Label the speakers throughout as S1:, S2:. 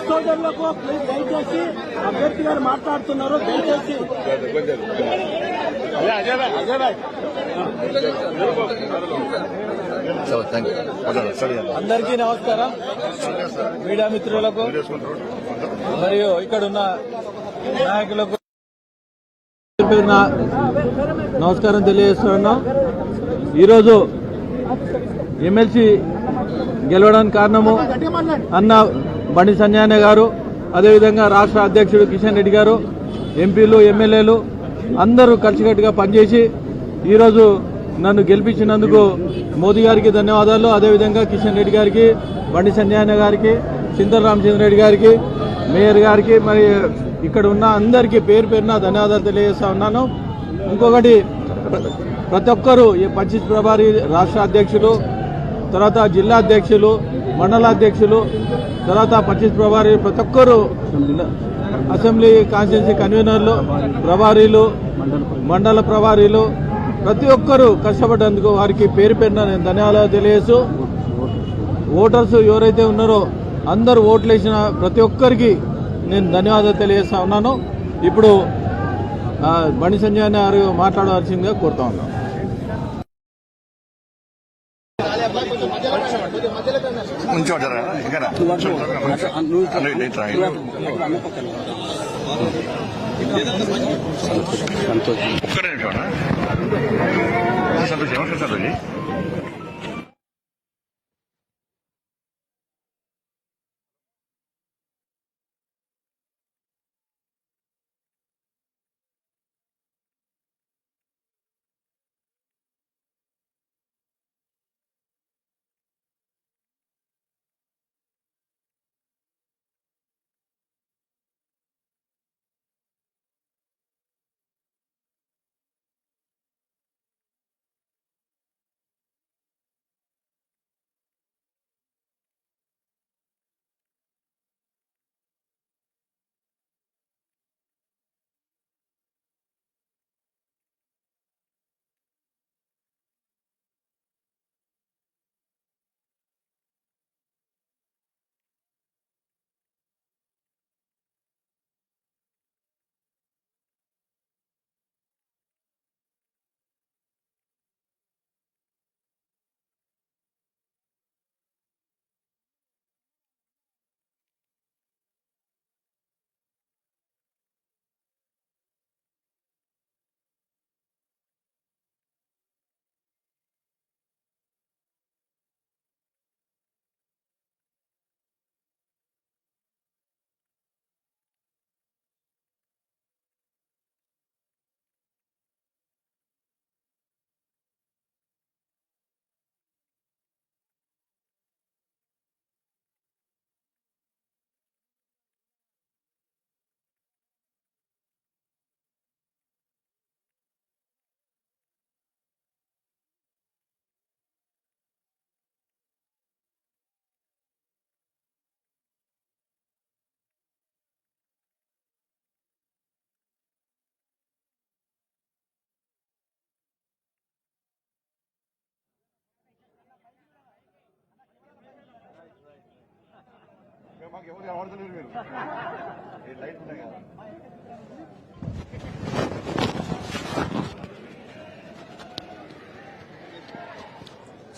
S1: సోదరులకు ప్లీజ్ దయచేసి అభ్యర్థి గారు మాట్లాడుతున్నారు. దయచేసి అందరికీ నమస్కారం. మీడియా మిత్రులకు మరియు ఇక్కడ ఉన్న నాయకులకు నమస్కారం తెలియజేస్తున్నాం. ఈరోజు ఎమ్మెల్సీ గెలవడానికి కారణము అన్న బండి సంజయ్ గారు, అదేవిధంగా రాష్ట్ర అధ్యక్షుడు కిషన్ రెడ్డి గారు, ఎంపీలు ఎమ్మెల్యేలు అందరూ కలిసికట్టుగా పనిచేసి ఈరోజు నన్ను గెలిపించినందుకు మోదీ గారికి ధన్యవాదాలు. అదేవిధంగా కిషన్ రెడ్డి గారికి, బండి సంజయ్ గారికి, చింతల రామచంద్రరెడ్డి గారికి, మేయర్ గారికి, మరి ఇక్కడ ఉన్న అందరికీ పేరు పేరున ధన్యవాదాలు తెలియజేస్తా ఉన్నాను. ఇంకొకటి, ప్రతి ఒక్కరూ ఈ 25 ప్రభారీ రాష్ట్ర అధ్యక్షులు, తర్వాత జిల్లా అధ్యక్షులు, మండల అధ్యక్షులు, తర్వాత 25 ప్రభారీ ప్రతి ఒక్కరూ అసెంబ్లీ కాన్స్టిట్యున్సీ కన్వీనర్లు, ప్రభారీలు, మండల ప్రభారీలు ప్రతి ఒక్కరూ కష్టపడ్డందుకు వారికి పేరు పేరున నేను ధన్యవాదాలు తెలియజేస్తూ, ఓటర్స్ ఎవరైతే ఉన్నారో అందరూ ఓట్లేసిన ప్రతి ఒక్కరికి నేను ధన్యవాదాలు తెలియజేస్తా ఉన్నాను. ఇప్పుడు బండి సంజయ్ గారు మాట్లాడవలసిందిగా కోరుతా ఉన్నాను.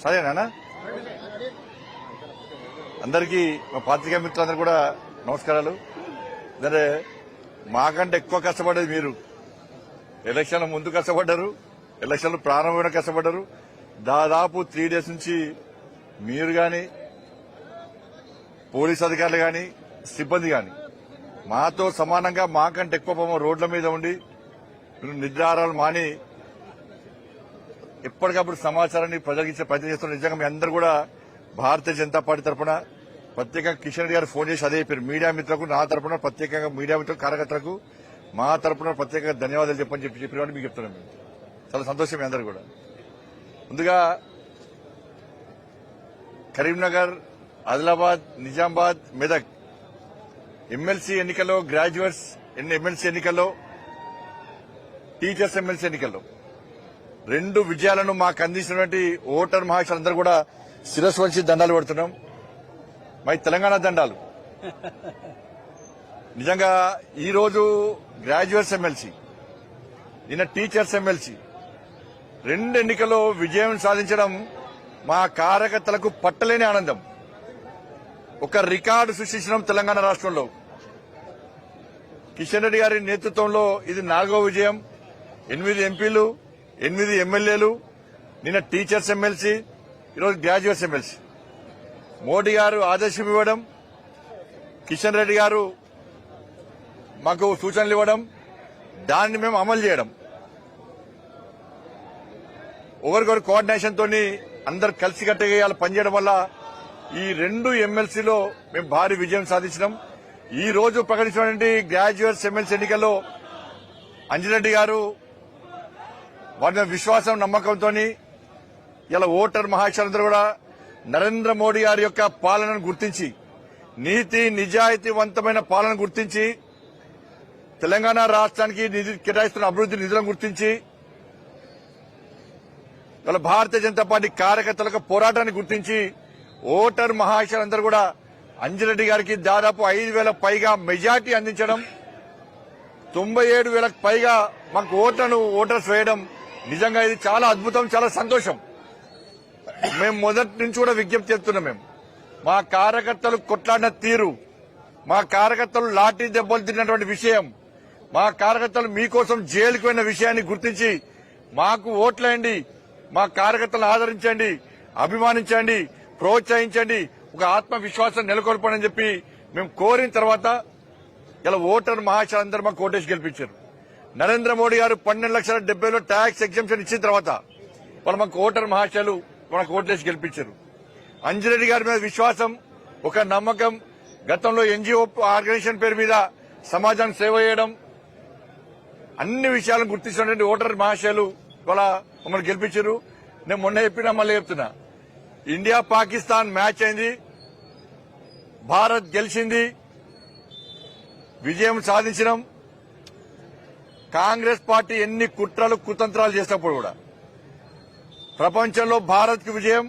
S2: సరేనా అందరికీ మా పాత్రికా మిత్రులందరూ కూడా నమస్కారాలు. సరే, మాకంటే ఎక్కువ కష్టపడేది మీరు. ఎలక్షన్ల ముందు కష్టపడ్డారు, ఎలక్షన్లు ప్రారంభమైన కష్టపడ్డారు. దాదాపు 3 days నుంచి మీరు గాని, పోలీస్ అధికారులు గాని, సిబ్బంది గాని మాతో సమానంగా మాకంటే ఎక్కువ రోడ్ల మీద ఉండి నిద్రారాలు మాని ఎప్పటికప్పుడు సమాచారాన్ని ప్రజలకు ఇచ్చే ప్రయత్నం చేస్తున్నారు. నిజంగా మీ అందరూ కూడా భారతీయ జనతా పార్టీ తరఫున ప్రత్యేకంగా కిషన్ రెడ్డి గారు ఫోన్ చేసి అదే పేరు మీడియా మిత్రులకు, నా తరఫున ప్రత్యేకంగా మీడియా మిత్రులు కార్యకర్తలకు మా తరఫున ప్రత్యేకంగా ధన్యవాదాలు చెప్పినట్టు మీకు చెప్తున్నాను. చాలా సంతోషం మీ అందరూ కూడా. ముందుగా కరీంనగర్, ఆదిలాబాద్, నిజామాబాద్, మెదక్ ఎమ్మెల్సీ ఎన్నికల్లో, గ్రాడ్యుయేట్స్ ఎమ్మెల్సీ ఎన్నికల్లో, టీచర్స్ ఎమ్మెల్సీ ఎన్నికల్లో 2 విజయాలను మాకు అందించినటువంటి ఓటర్ మహాశయులందరూ కూడా శిరస్సు వంచి దండాలు పెడుతున్నాం. మై తెలంగాణ దండాలు. నిజంగా ఈరోజు గ్రాడ్యుయేట్స్ ఎమ్మెల్సీ, నిన్న టీచర్స్ ఎమ్మెల్సీ 2 ఎన్నికల్లో విజయం సాధించడం మా కార్యకర్తలకు పట్టలేని ఆనందం. ఒక రికార్డు సృష్టించడం తెలంగాణ రాష్ట్రంలో. కిషన్ రెడ్డి గారి నేతృత్వంలో ఇది 4వ విజయం. 8 ఎంపీలు, 8 ఎమ్మెల్యేలు, నిన్న టీచర్స్ ఎమ్మెల్సీ, ఈరోజు గ్రాడ్యుయేట్స్ ఎమ్మెల్సీ. మోడీ గారు ఆదేశం ఇవ్వడం, కిషన్ రెడ్డి గారు మాకు సూచనలు ఇవ్వడం, దాన్ని మేము అమలు చేయడం, ఒకరికొకరు కోఆర్డినేషన్ తోని అందరు కలిసికట్టుగా ఇవాళ పనిచేయడం వల్ల ఈ 2 ఎమ్మెల్సీలో మేము భారీ విజయం సాధించినాం. ఈ రోజు ప్రకటించినటువంటి గ్రాడ్యుయేట్స్ ఎమ్మెల్సీ ఎన్నికల్లో అంజిరెడ్డి గారు వారి మీద విశ్వాసం, నమ్మకంతో ఇలా ఓటర్ మహాశయులందరూ కూడా నరేంద్ర మోడీ గారి యొక్క పాలనను గుర్తించి, నీతి నిజాయితీవంతమైన పాలన గుర్తించి, తెలంగాణ రాష్ట్రానికి కేటాయిస్తున్న అభివృద్ధి నిధులను గుర్తించి, ఇవాళ భారతీయ జనతా పార్టీ కార్యకర్తలకు పోరాటాన్ని గుర్తించి ఓటర్ మహాశయులందరూ కూడా అంజిరెడ్డి గారికి దాదాపు 5,000 పైగా మెజార్టీ అందించడం, 97,000 పైగా మాకు ఓటర్స్ వేయడం నిజంగా ఇది చాలా అద్భుతం, చాలా సంతోషం. మేము మొదటి నుంచి కూడా విజ్ఞప్తి చేస్తున్నాం. మేము మా కార్యకర్తలు కొట్లాడిన తీరు, మా కార్యకర్తలు లాఠీ దెబ్బలు తిన్నటువంటి విషయం, మా కార్యకర్తలు మీకోసం జైలుకు పోయిన విషయాన్ని గుర్తించి మాకు ఓట్లేయండి, మా కార్యకర్తలను ఆదరించండి, అభిమానించండి, ప్రోత్సహించండి, ఒక ఆత్మవిశ్వాసం నెలకొల్పని చెప్పి మేము కోరిన తర్వాత ఇలా ఓటర్ మహాశయులందరూ మాకు ఓటేసి గెలిపించారు. నరేంద్ర మోడీ గారు 12,70,000 ట్యాక్స్ ఎగ్జంప్షన్ ఇచ్చిన తర్వాత వాళ్ళు మాకు ఓటర్ మహాశయులు మనకు ఓటేసి గెలిపించారు. అంజిరెడ్డి గారి మీద విశ్వాసం, ఒక నమ్మకం, గతంలో ఎన్జీఓ ఆర్గనైజేషన్ పేరు మీద సమాజానికి సేవ చేయడం, అన్ని విషయాలను గుర్తించినటువంటి ఓటర్ మహాశయులు ఇవాళ మమ్మల్ని గెలిపించారు. నేను మొన్న చెప్పినా మళ్ళీ చెప్తున్నా, ఇండియా పాకిస్తాన్ మ్యాచ్ అయింది, భారత్ గెలిచింది, విజయం సాధించడం. కాంగ్రెస్ పార్టీ ఎన్ని కుట్రలు కుతంత్రాలు చేసినప్పుడు కూడా ప్రపంచంలో భారత్ కి విజయం,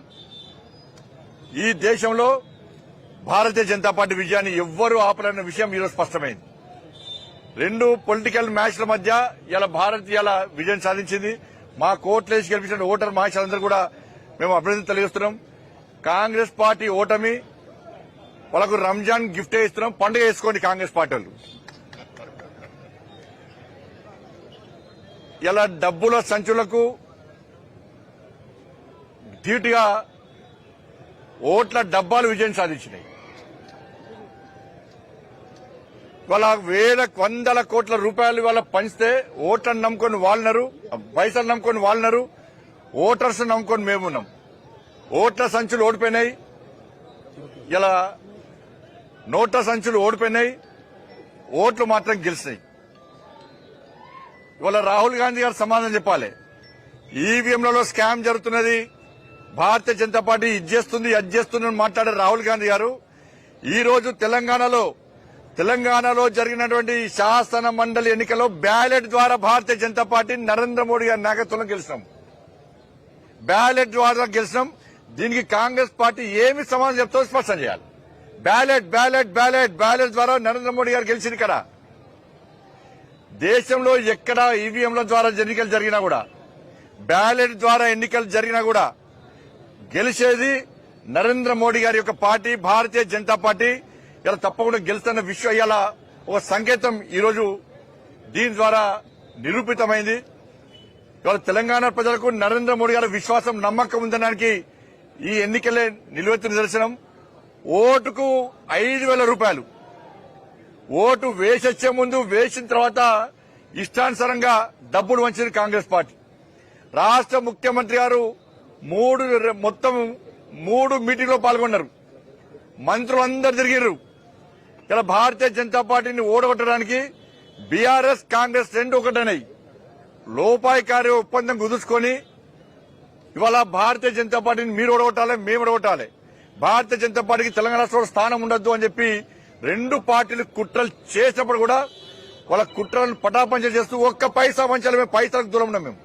S2: ఈ దేశంలో భారతీయ జనతా పార్టీ విజయాన్ని ఎవ్వరూ ఆపలేని విషయం ఈరోజు స్పష్టమైంది. 2 పొలిటికల్ మ్యాచ్ల మధ్య ఇలా భారత్ ఇలా విజయం సాధించింది. మా కోట్లేసి గెలిపించిన ఓటర్ మహాశయులందరూ కూడా మేము అభినందన తెలియజేస్తున్నాం. కాంగ్రెస్ పార్టీ ఓటమి వాళ్ళకు రంజాన్ గిఫ్ట్ ఇస్తున్నాం, పండుగ వేసుకోండి కాంగ్రెస్ పార్టీ వాళ్ళు. ఇలా డబ్బుల సంచులకు ధీటుగా ఓట్ల డబ్బాలు విజయం సాధించినాయి. వాళ్ళ 1,000 కోట్ల రూపాయలు వాళ్ళ పంచితే ఓట్లను నమ్ముకొని వాళ్ళన్నారు, పైసలు నమ్ముకొని వాళ్ళన్నారు, ఓటర్స్ నమ్ముకొని మేమున్నాం. ఓట్ల సంచులు ఓడిపోయినాయి, ఇలా నోట్ల సంచులు ఓడిపోయినాయి, ఓట్లు మాత్రం గెలిచినాయి. ఇవాళ రాహుల్ గాంధీ గారు సమాధానం చెప్పాలి. ఈవీఎంలలో స్కామ్ జరుగుతున్నది, భారతీయ జనతా పార్టీ ఇది చేస్తుంది అది చేస్తుంది అని మాట్లాడే రాహుల్ గాంధీ గారు ఈ రోజు తెలంగాణలో జరిగినటువంటి శాసన మండలి ఎన్నికల్లో బ్యాలెట్ ద్వారా భారతీయ జనతా పార్టీ నరేంద్ర మోడీ గారి నాయకత్వంలో గెలిచినాం. బ్యాలెట్ ద్వారా గెలిచినాం. దీనికి కాంగ్రెస్ పార్టీ ఏమి సమాధానం చెప్తారో స్పష్టం చేయాలి. బ్యాలెట్ బ్యాలెట్ బ్యాలెట్ బ్యాలెట్ ద్వారా నరేంద్ర మోడీ గారు గెలిచింది కదా. దేశంలో ఎక్కడ ఈవీఎంల ద్వారా ఎన్నికలు జరిగినా కూడా, బ్యాలెట్ ద్వారా ఎన్నికలు జరిగినా కూడా గెలిచేది నరేంద్ర మోడీ గారి యొక్క పార్టీ, భారతీయ జనతా పార్టీ. ఇలా తప్పకుండా గెలుస్తున్న విషయం ఇలా ఒక సంకేతం ఈరోజు దీని ద్వారా నిరూపితమైంది. ఇవాళ తెలంగాణ ప్రజలకు నరేంద్ర మోడీ గారి విశ్వాసం, నమ్మకం ఉందనడానికి ఈ ఎన్నికలే నిలువెత్తు నిదర్శనం. ఓటుకు 5,000 రూపాయలు ఓటు వేసొచ్చే ముందు, వేసిన తర్వాత ఇష్టానుసారంగా డబ్బులు వంచింది కాంగ్రెస్ పార్టీ. రాష్ట్ర ముఖ్యమంత్రి గారు మొత్తం 3 మీటింగ్లో పాల్గొన్నారు, మంత్రులందరూ తిరిగారు. ఇలా భారతీయ జనతా పార్టీని ఓడగొట్టడానికి బీఆర్ఎస్ కాంగ్రెస్ 2 ఒకటైనాయి. లోపాయికారి ఒప్పందం కుదుర్చుకొని ఇవాళ భారతీయ జనతా పార్టీని మీరు ఓడగొట్టాలి, మేము ఓడగొట్టాలి, భారతీయ జనతా పార్టీకి తెలంగాణ రాష్ట్రంలో స్థానం ఉండొద్దు అని చెప్పి 2 పార్టీలు కుట్రలు చేసినప్పుడు కూడా వాళ్ళ కుట్రలను పటాపంచలు చేస్తూ ఒక్క పైసా పంచాలి, పైసలకు దూరం ఉన్నాం. మేము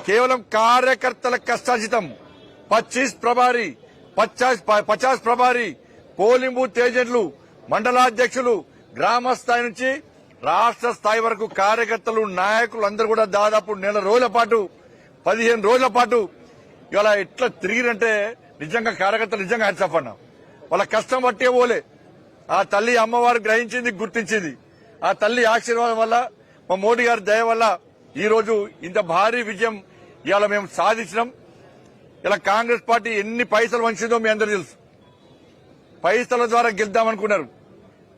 S2: కేవలం కార్యకర్తల కష్టార్జితం 25 ప్రభారీ 50 ప్రభారీ, పోలింగ్ బూత్ ఏజెంట్లు, మండలాధ్యక్షులు, గ్రామ స్థాయి నుంచి రాష్ట్ర స్థాయి వరకు కార్యకర్తలు, నాయకులు అందరూ కూడా దాదాపు నెల రోజుల పాటు 15 రోజుల పాటు ఇలా ఎట్లా తిరిగిరంటే నిజంగా కార్యకర్తలు నిజంగా హ్యాట్సాఫ్ అన్నా. వాళ్ళ కష్టం బట్టే పోలే. ఆ తల్లి అమ్మవారు గ్రహించింది, గుర్తించింది. ఆ తల్లి ఆశీర్వాదం వల్ల, మా మోడీ గారి దయ వల్ల ఈ రోజు ఇంత భారీ విజయం ఇవాళ మేము సాధించినాం. ఇలా కాంగ్రెస్ పార్టీ ఎన్ని పైసలు వంచిందో మీ అందరూ తెలుసు. పైసల ద్వారా గెలుద్దామనుకున్నారు,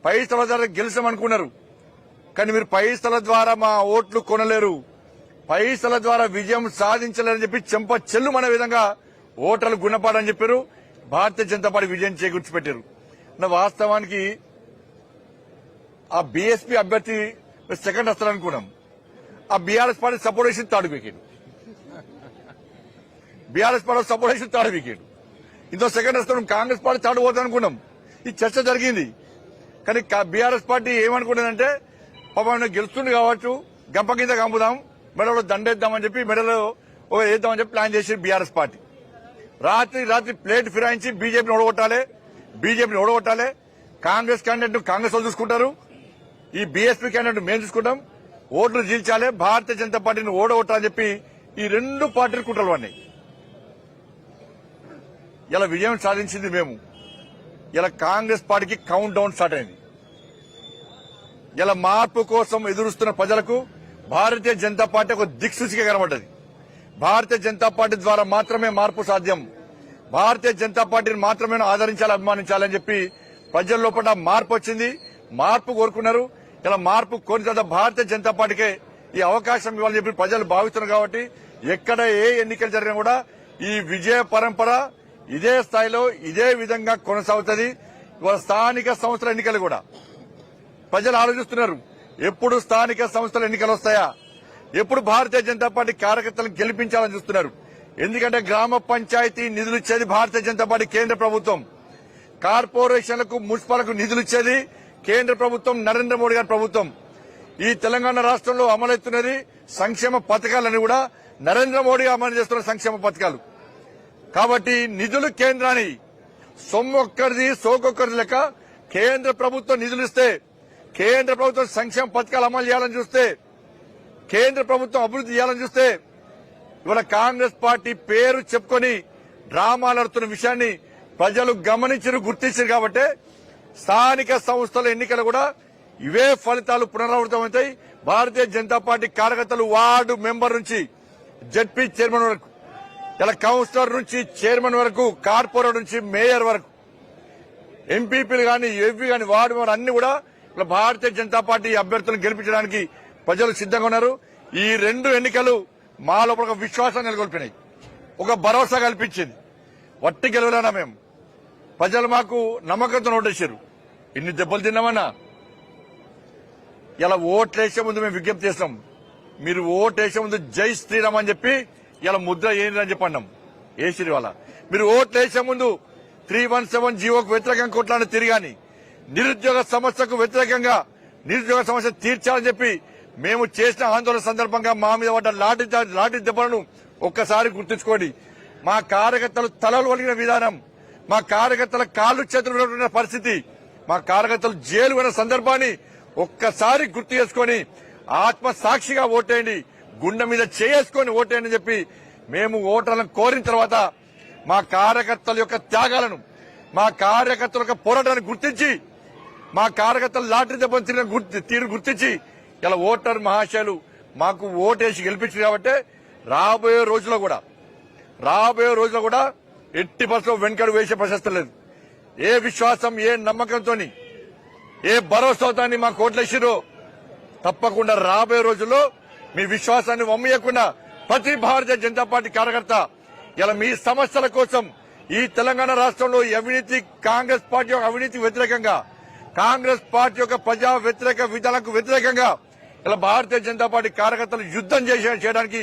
S2: పైసల ద్వారా గెలిచామనుకున్నారు. కానీ మీరు పైసల ద్వారా మా ఓట్లు కొనలేరు, పైసల ద్వారా విజయం సాధించలేరని చెప్పి చెంప చెల్లుమనే విధంగా ఓటర్లు గుణపాడని చెప్పారు. భారతీయ జనతా పార్టీ విజయం చేకూర్చిపెట్టారు. వాస్తవానికి ఆ బీఎస్పీ అభ్యర్థి సెకండ్ వస్తారనుకున్నాం. ఆ బీఆర్ఎస్ పార్టీ సపోర్ట్ చేసి third wicket, BRS party support చేసి థర్డ్ వికెట్. ఇంతో సెకండ్ వస్తాం, కాంగ్రెస్ పార్టీ థర్డ్ పోతుంది అనుకున్నాం. ఈ చర్చ జరిగింది. కానీ బీఆర్ఎస్ పార్టీ ఏమనుకున్నదంటే పాపం గెలుస్తుంది కావచ్చు, గంప కింద కంపుదాం, మెడలో దండేద్దామని చెప్పి మెడలో వేద్దామని చెప్పి ప్లాన్ చేసి బీఆర్ఎస్ పార్టీ రాత్రి ప్లేట్ ఫిరాయించి బీజేపీని ఓడగొట్టాలి. కాంగ్రెస్ క్యాండిడేట్ కాంగ్రెస్ వాళ్ళు చూసుకుంటారు, ఈ బీఎస్పీ క్యాండిడేట్ మేము చూసుకుంటాం, ఓట్లు చీల్చాలి, భారతీయ జనతా పార్టీని ఓడగొట్టాలని చెప్పి ఈ రెండు పార్టీలు కుట్రలు పడినాయి. ఇలా విజయం సాధించింది మేము. ఇలా కాంగ్రెస్ పార్టీకి కౌంట్ డౌన్ స్టార్ట్ అయింది. ఇలా మార్పు కోసం ఎదురుస్తున్న ప్రజలకు భారతీయ జనతా పార్టీ ఒక దిక్సూచిగా కనబడ్డది. భారతీయ జనతా పార్టీ ద్వారా మాత్రమే మార్పు సాధ్యం, భారతీయ జనతా పార్టీని మాత్రమే ఆదరించాలి, అభిమానించాలని చెప్పి ప్రజల లోపల మార్పు వచ్చింది. మార్పు కోరుకున్నారు. ఇలా మార్పు కోరిన తర్వాత భారతీయ జనతా పార్టీకే ఈ అవకాశం ఇవ్వాలని చెప్పి ప్రజలు భావిస్తున్నారు. కాబట్టి ఎక్కడ ఏ ఎన్నికలు జరిగినా కూడా ఈ విజయ పరంపర ఇదే స్థాయిలో ఇదే విధంగా కొనసాగుతుంది. ఇవాళ స్థానిక సంస్థల ఎన్నికలు కూడా ప్రజలు ఆలోచిస్తున్నారు, ఎప్పుడు స్థానిక సంస్థల ఎన్నికలు వస్తాయా, ఎప్పుడు భారతీయ జనతా పార్టీ కార్యకర్తలను గెలిపించాలని చూస్తున్నారు. ఎందుకంటే గ్రామ పంచాయతీ నిధులు ఇచ్చేది భారతీయ జనతా పార్టీ కేంద్ర ప్రభుత్వం, కార్పొరేషన్లకు మున్సిపల్కు నిధులు ఇచ్చేది కేంద్ర ప్రభుత్వం, నరేంద్ర మోడీ గారి ప్రభుత్వం. ఈ తెలంగాణ రాష్ట్రంలో అమలవుతున్నది సంక్షేమ పథకాలని కూడా నరేంద్ర మోడీ అమలు చేస్తున్న సంక్షేమ పథకాలు. కాబట్టి నిధులు కేంద్రాన్ని సొమ్మొక్కరిది సోకొక్కరిది లెక్క కేంద్ర ప్రభుత్వం నిధులు ఇస్తే, కేంద్ర ప్రభుత్వం సంక్షేమ పథకాలు అమలు చేయాలని చూస్తే, కేంద్ర ప్రభుత్వం అభివృద్ధి చేయాలని చూస్తే ఇవాళ కాంగ్రెస్ పార్టీ పేరు చెప్పుకొని డ్రామాలు ఆడుతున్న విషయాన్ని ప్రజలు గమనించారు, గుర్తించారు. కాబట్టి స్థానిక సంస్థల ఎన్నికలు కూడా ఇవే ఫలితాలు పునరావృతమవుతాయి. భారతీయ జనతా పార్టీ కార్యకర్తలు వార్డు మెంబర్ నుంచి జడ్పీ చైర్మన్ వరకు, ఇలా కౌన్సిలర్ నుంచి చైర్మన్ వరకు, కార్పొరేటర్ నుంచి మేయర్ వరకు, ఎంపీపీలు గాని ఎంపీ గాని వార్డు మెంబర్ అన్ని కూడా ఇలా భారతీయ జనతా పార్టీ అభ్యర్థులను గెలిపించడానికి ప్రజలు సిద్దంగా ఉన్నారు. ఈ రెండు ఎన్నికలు మా లోపల ఒక విశ్వాసాన్ని నెలకొల్పినాయి, ఒక భరోసా కల్పించింది. వట్టి గెలవలేనా మేము, ప్రజలు మాకు నమ్మకంతో ఓటేశారు. ఇన్ని దెబ్బలు తిన్నామన్నా ఇలా ఓట్లేసే ముందు మేము విజ్ఞప్తి చేస్తాం, మీరు ఓటేసే ముందు జై శ్రీరామ్ అని చెప్పి ఇలా ముద్ర ఏంటి అని చెప్పన్నాం. ఏ శ్రీ వాళ్ళ మీరు ఓట్లేసే ముందు 317 జీవోకు వ్యతిరేకంగా కొట్లాడిన తిరిగాని, నిరుద్యోగ సమస్యకు వ్యతిరేకంగా నిరుద్యోగ సమస్య తీర్చాలని చెప్పి మేము చేసిన ఆందోళన సందర్భంగా మా మీద పడ్డ లాఠీ దెబ్బలను ఒక్కసారి గుర్తుంచుకోండి. మా కార్యకర్తలు తలలు వలిగిన విధానం, మా కార్యకర్తల కాళ్ళు చేతులు ఉన్న పరిస్థితి, మా కార్యకర్తలు జైలు ఉన్న సందర్భాన్ని ఒక్కసారి గుర్తు చేసుకుని ఆత్మ సాక్షిగా ఓటేయండి, గుండె మీద చేసుకుని ఓటేయండి అని చెప్పి మేము ఓటర్లను కోరిన తర్వాత మా కార్యకర్తల యొక్క త్యాగాలను, మా కార్యకర్తల యొక్క పోరాటాన్ని గుర్తించి, మా కార్యకర్తలు లాటరీ దెబ్బతిన తీరు గుర్తించి ఇలా ఓటర్ మహాశయులు మాకు ఓటేసి గెలిపించారు. కాబట్టి రాబోయే రోజుల్లో కూడా ఎట్టి బస్సులో వెనుకడు వేసే ప్రశస్తం లేదు. ఏ విశ్వాసం, ఏ నమ్మకంతో, ఏ భరోసాతో మాకు ఓట్లేసిరో తప్పకుండా రాబోయే రోజుల్లో మీ విశ్వాసాన్ని వమ్మయ్యకుండా ప్రతి భారతీయ జనతా పార్టీ కార్యకర్త ఇలా మీ సమస్యల కోసం ఈ తెలంగాణ రాష్ట్రంలో అవినీతి, కాంగ్రెస్ పార్టీ యొక్క అవినీతి వ్యతిరేకంగా, కాంగ్రెస్ పార్టీ యొక్క ప్రజా వ్యతిరేక విధానాలకు వ్యతిరేకంగా ఇలా భారతీయ జనతా పార్టీ కార్యకర్తలు యుద్దం చేయడానికి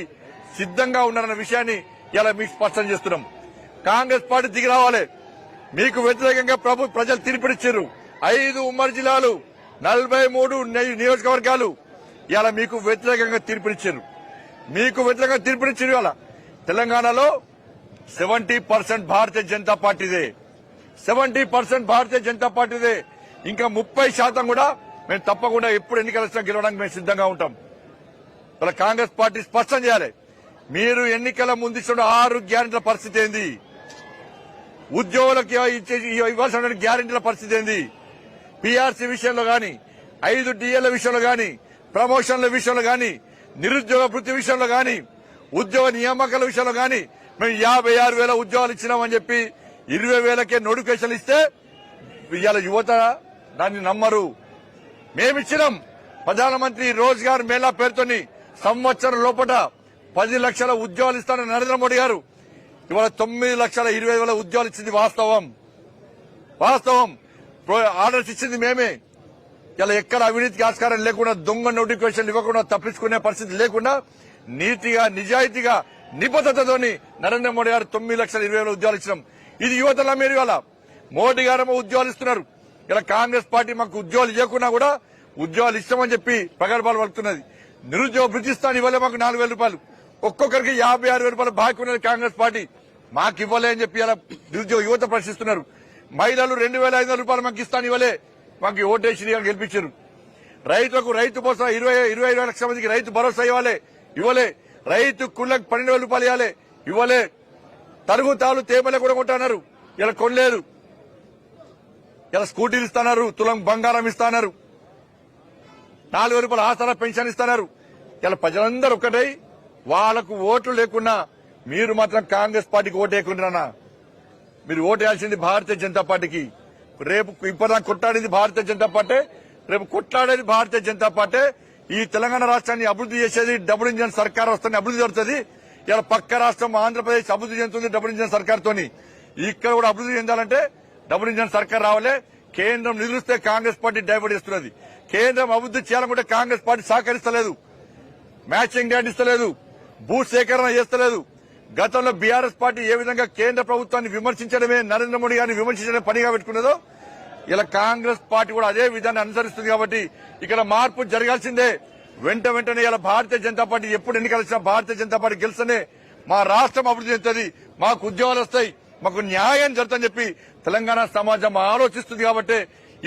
S2: సిద్దంగా ఉన్నారన్న విషయాన్ని ఇలా మీకు స్పష్టం చేస్తున్నాం. కాంగ్రెస్ పార్టీ దిగి రావాలి. మీకు వ్యతిరేకంగా ప్రజలు తీర్పునిచ్చారు. 5 ఉమ్మడి జిల్లాలు, 43 నియోజకవర్గాలు ఇలా మీకు వ్యతిరేకంగా తీర్పునిచ్చారు. ఇవాళ తెలంగాణలో 70% భారతీయ జనతా పార్టీదే. 70% భారతీయ జనతా పార్టీదే. ఇంకా 30% కూడా మేము తప్పకుండా ఎప్పుడు ఎన్నికలు వచ్చినా గెలవడానికి మేము సిద్ధంగా ఉంటాం. ఇలా కాంగ్రెస్ పార్టీ స్పష్టం చేయాలి. మీరు ఎన్నికల ముందు ఇచ్చిన 6 గ్యారెంటీల పరిస్థితి ఏంది? ఉద్యోగులకు ఇవ్వాల్సిన గ్యారెంటీల పరిస్థితి ఏంది? పీఆర్సీ విషయంలో గాని, 5 డిఏల విషయంలో గాని, ప్రమోషన్ల విషయంలో గాని, నిరుద్యోగ వృత్తి విషయంలో గాని, ఉద్యోగ నియామకాల విషయంలో గాని మేము 56,000 ఉద్యోగాలు ఇచ్చినామని చెప్పి 20,000కే నోటిఫికేషన్లు ఇస్తే ఇవాళ యువత దాన్ని నమ్మరు. మేమిచ్చినాం. ప్రధానమంత్రి రోజ్గార్ మేళా పేరుతోని సంవత్సరం లోపల 10 లక్షల ఉద్యోగాలు ఇస్తానని నరేంద్ర మోడీ గారు ఇవాళ 9,20,000 ఉద్యోగాలు ఇచ్చింది వాస్తవం. ఆర్డర్స్ ఇచ్చింది మేమే. ఇలా ఎక్కడ అవినీతికి ఆస్కారం లేకుండా, దొంగ నోటిఫికేషన్లు ఇవ్వకుండా, తప్పించుకునే పరిస్థితి లేకుండా నీతిగా, నిజాయితీగా, నిబద్దతతోని నరేంద్ర మోడీ గారు 9,20,000 ఉద్యోగాలు ఇచ్చినాం. ఇది యువతలా మీరు ఇవాళ మోడీ గారు ఉద్యోగాలు ఇస్తున్నారు. ఇలా కాంగ్రెస్ పార్టీ మాకు ఉద్యోగాలు ఇవ్వకున్నా కూడా ఉద్యోగాలు ఇస్తామని చెప్పి ప్రగల్భాలు పలుకుతున్నది. నిరుద్యోగ వృత్తిస్తాను ఇవ్వలే మాకు 4,000 రూపాయలు, ఒక్కొక్కరికి 56,000 రూపాయలు బాకీ ఉన్నది కాంగ్రెస్ పార్టీ. మాకు ఇవ్వలే అని చెప్పి ఇలా నిరుద్యోగ యువత ప్రశ్నిస్తున్నారు. మహిళలు 2,500 రూపాయలు మాకు ఇస్తాను ఇవ్వలే, మాకు ఓటేసి గెలిపించారు. రైతులకు రైతు భరోసా 25 లక్షల మందికి రైతు భరోసా ఇవ్వలే. రైతు కుళ్ళకు 12,000 రూపాయలు ఇవ్వలే. తరుగు తాలు తేమలే కూడా కొంటున్నారు, ఇలా కొనలేదు. ఇలా స్కూటీలు ఇస్తున్నారు, తులం బంగారం ఇస్తున్నారు, 4,000 రూపాయలు ఆసరా పెన్షన్ ఇస్తున్నారు. ఇలా ప్రజలందరూ ఒక్కటై వాళ్లకు ఓట్లు లేకున్నా మీరు మాత్రం కాంగ్రెస్ పార్టీకి ఓటేయకుండా మీరు ఓటేయాల్సింది భారతీయ జనతా పార్టీకి. రేపు ఇప్పటిదాకా కొట్లాడింది భారతీయ జనతా పార్టీ, రేపు కొట్లాడేది భారతీయ జనతా పార్టీ. ఈ తెలంగాణ రాష్ట్రాన్ని అభివృద్ధి చేసేది డబుల్ ఇంజన్ సర్కార్ వస్తుంది, అభివృద్ధి జరుగుతుంది. ఇలా పక్క రాష్ట్రం ఆంధ్రప్రదేశ్ అభివృద్ధి చెందుతుంది డబుల్ ఇంజన్ సర్కార్ తోని. ఇక్కడ కూడా అభివృద్ధి చెందాలంటే డబుల్ ఇంజన్ సర్కార్ రావాలి. కేంద్రం నిధులిస్తే కాంగ్రెస్ పార్టీ డైవర్ట్ చేస్తున్నది. కేంద్రం అభివృద్ధి చేయాలనుకుంటే కాంగ్రెస్ పార్టీ సహకరిస్తలేదు, మ్యాచింగ్ గ్రాంట్ ఇస్తలేదు, భూ సేకరణ చేస్తలేదు. గతంలో బీఆర్ఎస్ పార్టీ ఏ విధంగా కేంద్ర ప్రభుత్వాన్ని విమర్శించడమే, నరేంద్ర మోడీ గారిని విమర్శించడమే పనిగా పెట్టుకున్నదో ఇలా కాంగ్రెస్ పార్టీ కూడా అదే విధాన్ని అనుసరిస్తుంది. కాబట్టి ఇక్కడ మార్పు జరగాల్సిందే. వెంటనే ఇలా భారతీయ జనతా పార్టీ ఎప్పుడు ఎన్నికలు వచ్చినా భారతీయ జనతా పార్టీ గెలిస్తేనే మా రాష్ట్రం అభివృద్ధి చెందుతుంది, మాకు ఉద్యోగాలు వస్తాయి, మాకు న్యాయం జరుగుతుందని చెప్పి తెలంగాణ సమాజం ఆలోచిస్తుంది. కాబట్టి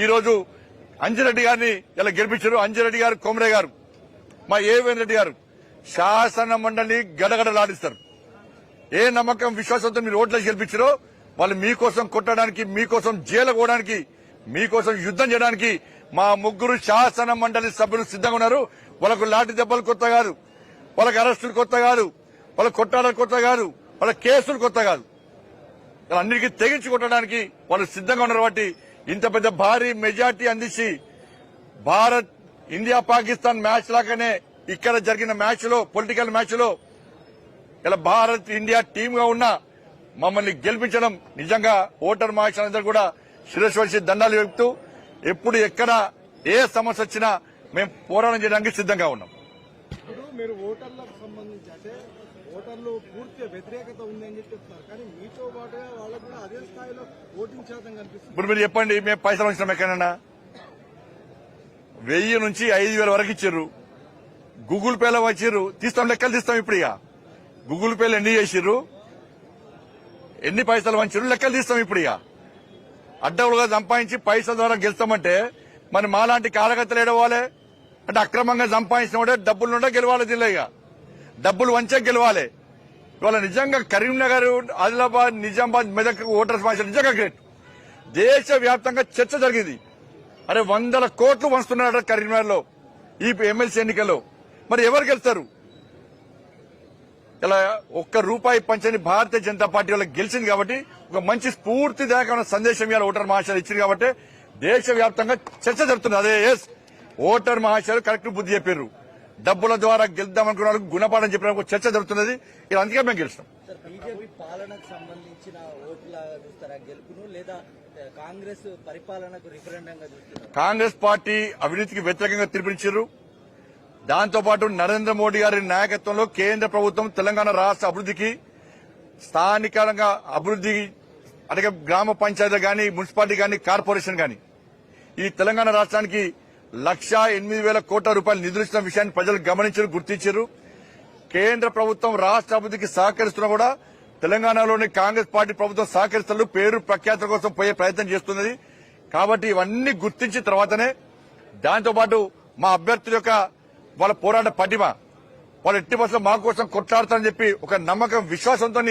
S2: ఈ రోజు అంజిరెడ్డి గారిని ఇలా గెలిపించారు. అంజిరెడ్డి గారు, కొమరే గారు, మా ఏవేన్ రెడ్డి గారు శాసన మండలిని గడగడలాడిస్తారు. ఏ నమ్మకం, విశ్వాసంతో మీరు ఓట్లేసి గెలిపించారో వాళ్ళు మీకోసం కొట్టడానికి, మీకోసం జైలు పోవడానికి, మీకోసం యుద్దం చేయడానికి మా 3 శాసన మండలి సభ్యులు సిద్ధంగా ఉన్నారు. వాళ్ళకు లాఠీ దెబ్బలు కొత్త కాదు, వాళ్ళకి అరెస్టులు కొత్త కాదు, వాళ్ళకి కొట్టాలని కొత్త కాదు, వాళ్ళ కేసులు కొత్త కాదు. అన్నిటికీ తెగించి కొట్టడానికి వాళ్ళు సిద్ధంగా ఉన్నారు. కాబట్టి ఇంత పెద్ద భారీ మెజార్టీ అందించి భారత్ ఇండియా పాకిస్తాన్ మ్యాచ్ లాగానే ఇక్కడ జరిగిన మ్యాచ్ లో, పొలిటికల్ మ్యాచ్ లో ఇలా భారత్ ఇండియా టీమ్ గా ఉన్న మమ్మల్ని గెలిపించడం నిజంగా ఓటర్ మహాశయులందరూ కూడా శిరస్సు వంచి దండాలు చెప్తూ ఎప్పుడు ఎక్కడ ఏ సమస్య వచ్చినా మేము పోరాటం చేయడానికి సిద్ధంగా ఉన్నాం.
S3: ఇప్పుడు మీరు ఓటర్లకు సంబంధించి అంటే ఓటర్లు పూర్తి వ్యతిరేకత ఉందని చెప్పి చెప్తున్నారు, కానీ మీతో పాటుగా వాళ్ళకు కూడా అదే స్థాయిలో ఓటింగ్ శాతం కనిపిస్తుంది.
S2: ఇప్పుడు మీరు చెప్పండి, మేము పైసలు వచ్చినాం ఎక్కడైనా? 1000 నుంచి 5,000 వరకు ఇచ్చారు. గూగుల్ పేలో వచ్చిర్రు, తీస్తాం, లెక్కలు తీస్తాం. ఇప్పుడు ఇక గూగుల్ పేలో ఎన్ని చేసిర్రు, ఎన్ని పైసలు వంచారు, లెక్కలు తీస్తాం. ఇప్పుడు ఇక అడ్డవులుగా సంపాదించి పైసల ద్వారా గెలుస్తామంటే మరి మాలాంటి కార్యకర్తలు ఏడవాలి అంటే అక్రమంగా సంపాదించిన వాడే డబ్బులుండే గెలవాలి. జిల్లా ఇక డబ్బులు వంచే గెలవాలి. ఇవాళ నిజంగా కరీంనగర్, ఆదిలాబాద్, నిజామాబాద్, మెదక్ ఓటర్స్ మార్చారు. నిజంగా గ్రేట్. దేశవ్యాప్తంగా చర్చ జరిగింది. అరే 100 కోట్లు వంచుతున్నారట కరీంనగర్ లో ఈ ఎమ్మెల్సీ ఎన్నికల్లో. మరి ఎవరు గెలుస్తారు? ఇలా ₹1 పంచని భారతీయ జనతా పార్టీ వాళ్ళకి గెలిచింది. కాబట్టి ఒక మంచి స్ఫూర్తిదాయకమైన సందేశం ఇవాళ ఓటర్ మహాశయులు ఇచ్చింది. కాబట్టి దేశవ్యాప్తంగా చర్చ జరుగుతుంది. అదే ఎస్, ఓటర్ మహాశయులు కరెక్ట్ బుద్ధి చెప్పారు. డబ్బుల ద్వారా గెలుద్దామనుకున్న వాళ్ళకి గుణపాఠం చెప్పిన చర్చ జరుగుతున్నది. ఇలా అందుకే మేము గెలుస్తాం.
S4: బీజేపీ పాలనకు సంబంధించిన ఓట్లాగా చూస్తారా గెలుపును, లేదా కాంగ్రెస్ పరిపాలనకు రిఫరెండంగా చూస్తారా?
S2: కాంగ్రెస్ పార్టీ అవినీతికి వ్యతిరేకంగా తీర్పునిచ్చారు. దాంతోపాటు నరేంద్ర మోడీ గారి నాయకత్వంలో కేంద్ర ప్రభుత్వం తెలంగాణ రాష్ట్ర అభివృద్ధికి, స్థానికంగా అభివృద్ధి అంటే గ్రామ పంచాయతీ గాని, మున్సిపాలిటీ గాని, కార్పొరేషన్ గాని ఈ తెలంగాణ రాష్ట్రానికి 1,08,000 కోట్ల రూపాయలు నిధులిచ్చిన విషయాన్ని ప్రజలు గమనించారు, గుర్తించారు. కేంద్ర ప్రభుత్వం రాష్ట్ర అభివృద్ధికి సహకరిస్తున్నా కూడా తెలంగాణలోని కాంగ్రెస్ పార్టీ ప్రభుత్వం సహకరిస్తూ పేరు ప్రఖ్యాతుల కోసం పోయే ప్రయత్నం చేస్తున్నది. కాబట్టి ఇవన్నీ గుర్తించిన తర్వాతనే దాంతోపాటు మా అభ్యర్థుల యొక్క వాళ్ళ పోరాట పటిమ వాళ్ళు ఎట్టి బస్సులో మా కోసం కొట్లాడతారని చెప్పి ఒక నమ్మకం విశ్వాసంతో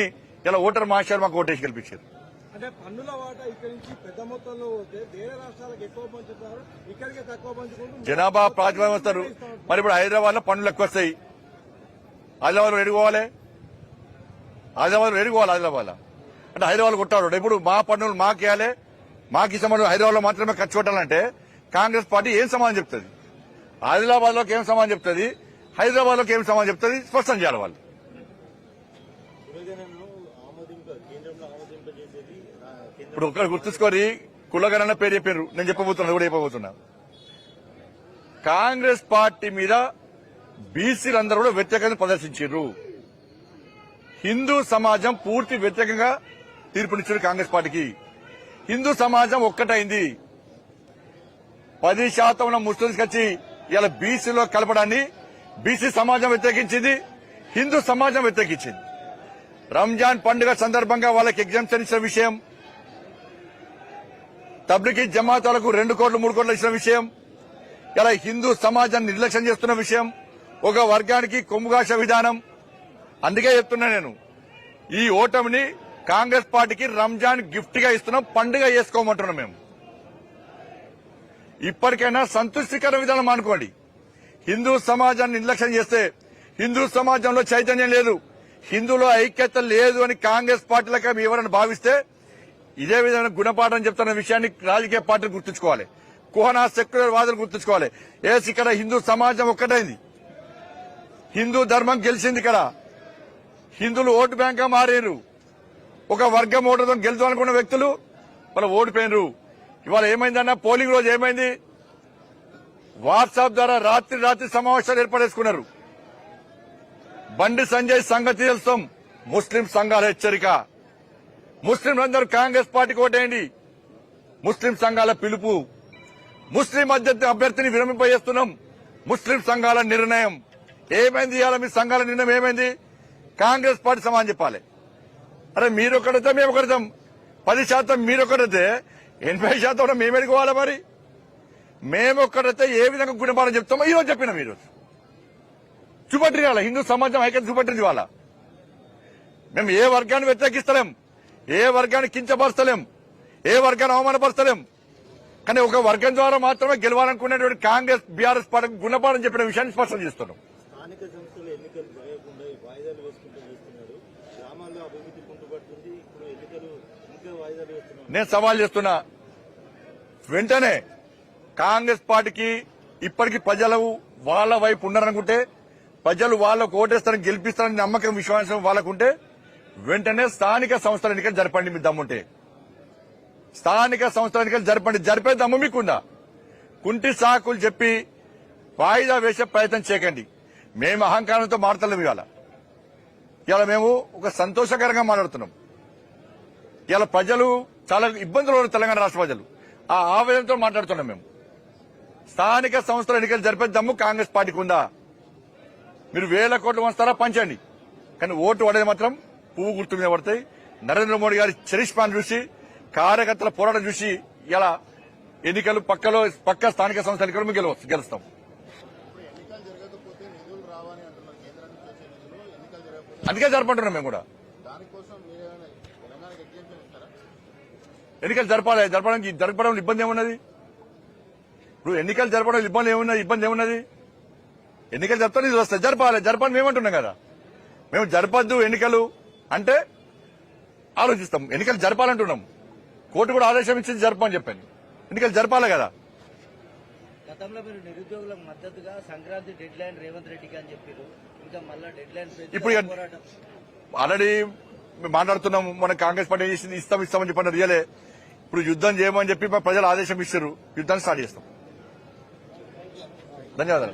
S2: ఇలా ఓటర్ మహాశయాలు మాకు ఓటేసి గెలిపించారు.
S3: అంటే పన్నుల వాటా ఇక్కడి నుంచి పెద్ద మొత్తంలో పోతే వేరే రాష్ట్రాలకు ఎక్కువ పంచుతారు, ఇక్కడికే తక్కువ పంచుకుంటూ
S2: జనాభా ప్రాతిపదికన వస్తారు. మరి ఇప్పుడు హైదరాబాద్ లో పన్నులు ఎక్కువ వస్తాయి. ఆదిలాబాద్ లో ఎడుకోవాలి, ఆదిలాబాద్ లో ఎడుకోవాలి. ఆదిలాబాద్ లో అంటే హైదరాబాద్ కొట్టాడు. ఇప్పుడు మా పన్నులు మాకేయాలి, మాకు సంబంధం హైదరాబాద్ లో మాత్రమే ఖర్చు పెట్టాలంటే కాంగ్రెస్ పార్టీ ఏం సమాధానం చెప్తుంది? ఆదిలాబాద్ లోకి ఏం సమాధానం చెప్తుంది? హైదరాబాద్ లోకి ఏం సమాధానం చెప్తుంది? స్పష్టం చేయాలి వాళ్ళు. ఇప్పుడు ఒక్కరు గుర్తుంచుకొని కులగణన పేరు చెప్పారు. నేను చెప్పబోతున్నా కూడా చెప్పబోతున్నా. కాంగ్రెస్ పార్టీ మీద బీసీలందరూ కూడా వ్యతిరేకంగా ప్రదర్శించారు. హిందూ సమాజం పూర్తి వ్యతిరేకంగా తీర్పునిచ్చారు కాంగ్రెస్ పార్టీకి. హిందూ సమాజం ఒక్కటైంది. 10% ముస్లింస్ వచ్చి ఇలా బీసీలో కలపడాన్ని బీసీ సమాజం వ్యతిరేకించింది, హిందూ సమాజం వ్యతిరేకించింది. రంజాన్ పండుగ సందర్భంగా వాళ్ళకి ఎగ్జామ్షన్ ఇచ్చిన విషయం, తబ్లిగీ జమాతాలకు 2 కోట్లు 3 కోట్లు ఇచ్చిన విషయం, ఇలా హిందూ సమాజాన్ని నిర్లక్ష్యం చేస్తున్న విషయం, ఒక వర్గానికి కొమ్ముగాష విధానం. అందుకే చెప్తున్నా నేను, ఈ ఓటమిని కాంగ్రెస్ పార్టీకి రంజాన్ గిఫ్ట్ గా ఇస్తున్నాం, పండుగ చేసుకోమంటున్నాం. మేము ఇప్పటికైనా సంతృష్టికర విధానం అనుకోండి. హిందూ సమాజాన్ని నిర్లక్ష్యం చేస్తే హిందూ సమాజంలో చైతన్యం లేదు, హిందూలో ఐక్యత లేదు అని కాంగ్రెస్ పార్టీలకు ఎవరైనా భావిస్తే ఇదే విధంగా గుణపాఠం చెప్తున్న విషయాన్ని రాజకీయ పార్టీలు గుర్తుంచుకోవాలి, కుహనా సెక్యులర్ వాదులు గుర్తుంచుకోవాలి. ఇక్కడ హిందూ సమాజం ఒక్కటైంది, హిందూ ధర్మం గెలిచింది. ఇక్కడ హిందువులు ఓటు బ్యాంక్ గా మారారు. ఒక వర్గం ఓటుతో గెలుచాలనుకున్న వ్యక్తులు వాళ్ళు ఓడిపోయినరు. ఇవాళ ఏమైందన్నా, పోలింగ్ రోజు ఏమైంది? వాట్సాప్ ద్వారా రాత్రి సమావేశాలు ఏర్పడేసుకున్నారు. బండి సంజయ్ సంగతి తెలుస్తాం. ముస్లిం సంఘాల హెచ్చరిక, ముస్లింలందరూ కాంగ్రెస్ పార్టీకి ఓటేయండి. ముస్లిం సంఘాల పిలుపు, ముస్లిం అభ్యర్థిని విరమింపజేస్తున్నాం. ముస్లిం సంఘాల నిర్ణయం ఏమైంది? ఇవాళ మీ సంఘాల నిర్ణయం ఏమైంది? కాంగ్రెస్ పార్టీ సమాధానం చెప్పాలి. అరే మీరొక్కడైతే మేమొకడతాం, 10% మీరొక్కడైతే 80% మేము ఎడుకోవాలి. మరి మేమొక్కడైతే ఏ విధంగా గుణపాఠం చెప్తామో ఈరోజు చెప్పినాం. ఈరోజు చూపట్టింది వాళ్ళ హిందూ సమాజం ఐక్యత చూపట్టింది. వాళ్ళ మేము ఏ వర్గాన్ని వ్యతిరేకిస్తలేం, ఏ వర్గాన్ని కించపరచలేం, ఏ వర్గాన్ని అవమానపరచలేం. కానీ ఒక వర్గం ద్వారా మాత్రమే గెలవాలనుకునేటువంటి కాంగ్రెస్ బీఆర్ఎస్ పార్టీకి గుణపాఠం చెప్పిన విషయాన్ని స్పష్టం చేస్తున్నాం.
S5: స్థానిక సంస్థల ఎన్నికలు జరగకుండా వాయిదాలు వేసుకుంటూ చేస్తున్నారు. గ్రామాల్లో అభివృద్ధి కుంటుపడుతుంది. ఇప్పుడు ఎన్నికలు ఇంకా వాయిదాలు వేస్తున్నారు.
S2: నేను సవాల్ చేస్తున్నా, వెంటనే కాంగ్రెస్ పార్టీకి ఇప్పటికీ ప్రజలు వాళ్ళ వైపు ఉన్నారనుకుంటే, ప్రజలు వాళ్ళకు ఓటేస్తారని గెలిపిస్తారని నమ్మకం విశ్వాసం వాళ్ళకుంటే వెంటనే స్థానిక సంస్థల ఎన్నికలు జరపండి. మీ దమ్ముంటే స్థానిక సంస్థల ఎన్నికలు జరపండి. జరిపే దమ్ము మీకుందా? కుంటి సాకులు చెప్పి వాయిదా వేసే ప్రయత్నం చేయకండి. మేము అహంకారంతో మాట్లాడలేము. ఇవాళ మేము ఒక సంతోషకరంగా మాట్లాడుతున్నాం. ఇవాళ ప్రజలు చాలా ఇబ్బందులు ఉన్నారు, తెలంగాణ రాష్ట్ర ప్రజలు. ఆ ఆవేదనతో మాట్లాడుతున్నాం. మేము స్థానిక సంస్థల ఎన్నికలు జరిపే దమ్ము కాంగ్రెస్ పార్టీకి ఉందా? మీరు 1000 కోట్లు వస్తారా పంచండి, కానీ ఓటు పడేది మాత్రం పువ్వు గుర్తు మీద పడతాయి. నరేంద్ర మోడీ గారి చరిష్మాను చూసి, కార్యకర్తల పోరాటం చూసి ఇలా ఎన్నికలు పక్క స్థానిక సంస్థల ఎన్నికలు మేము గెలుస్తాం. అందుకే జరపంటున్నాం. మేము కూడా ఎన్నికలు జరపడం ఇబ్బంది ఏమున్నది? ఇప్పుడు ఎన్నికలు జరపడం ఇబ్బంది ఏమున్నది? ఎన్నికలు జరుపుతా నిధులు వస్తాయి, జరపని మేమంటున్నాం కదా. మేము జరపద్దు ఎన్నికలు అంటే ఆలోచిస్తాం. ఎన్నికలు జరపాలంటున్నాం. కోర్టు కూడా ఆదేశం ఇచ్చింది జరపని చెప్పాను. ఎన్నికలు జరపాలి కదా.
S4: గతంలో మీరు నిరుద్యోగులకు మద్దతుగా సంక్రాంతి డెడ్ లైన్ రేవంత్ రెడ్డికి అని చెప్పారు. ఇంకా మళ్ళా డెడ్ లైన్
S2: ఇప్పుడు ఆల్రెడీ మేము మాట్లాడుతున్నాం. మన కాంగ్రెస్ పార్టీ ఇస్తామని చెప్పండి రియలే. ఇప్పుడు యుద్దం చేయమని చెప్పి ప్రజలు ఆదేశం ఇస్తారు, యుద్ధాన్ని స్టార్ట్ చేస్తాం. ధన్యవాదాలు.